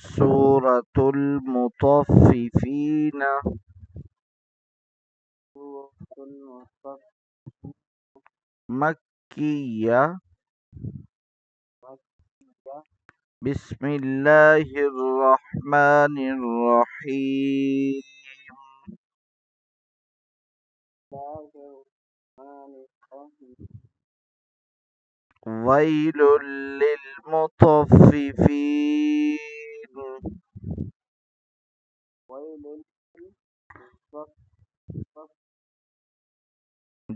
سورة المطففين مكية. بسم الله الرحمن الرحيم. ويل للمطففين.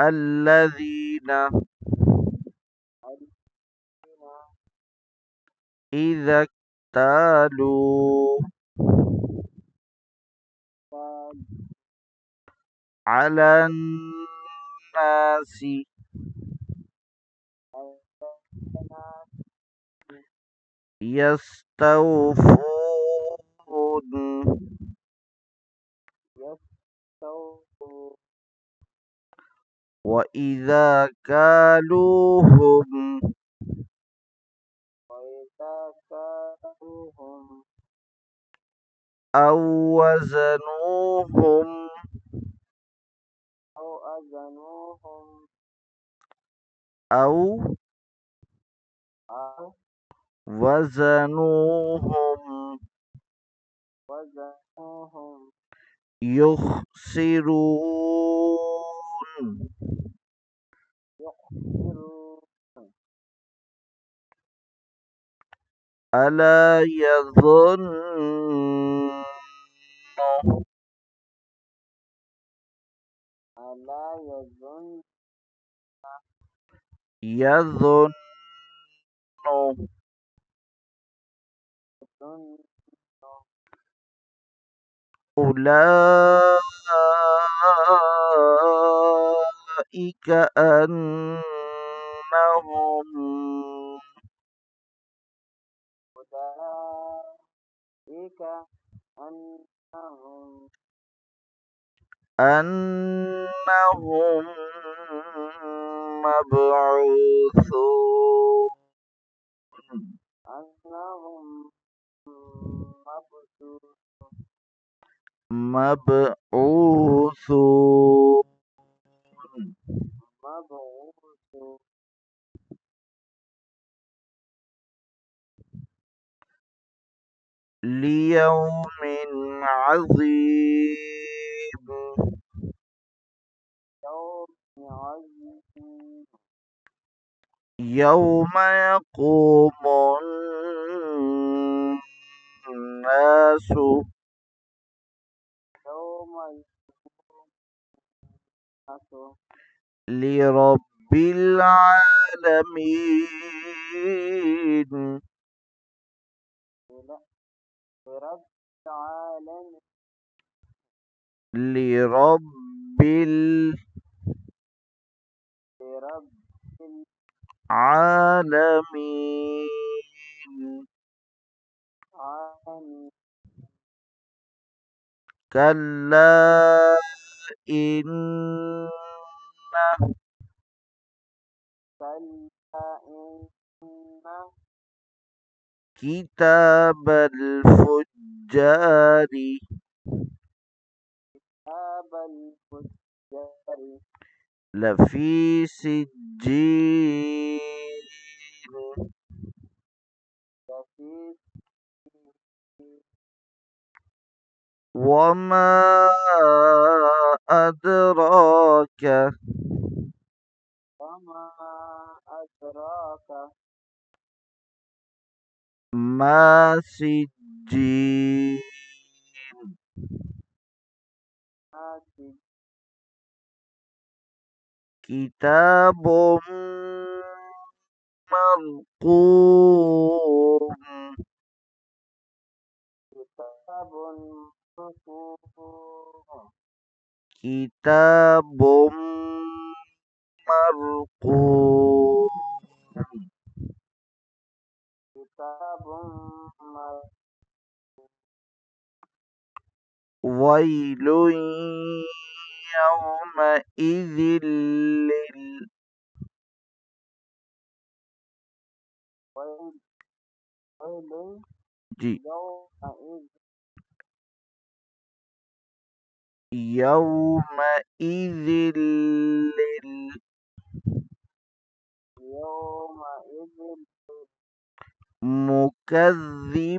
الذين إذا اكتالوا على الناس يستوفون وإذا كالوهم أو وزنوهم أو وزنوهم يخسرون. ألا يظن أولئك أنهم أنهم مبعوثون. مبعوثون ليوم عظيم. يوم يقوم الناس لرب العالمين. لرب العالمين. كلا إن كتاب الفجار لفي سجين وما أدراك ما سجين. كتاب مرقوم. كتاب مرقوم. ويل يومئذ ويل يومئذ يومئذ يومئذ مكذبين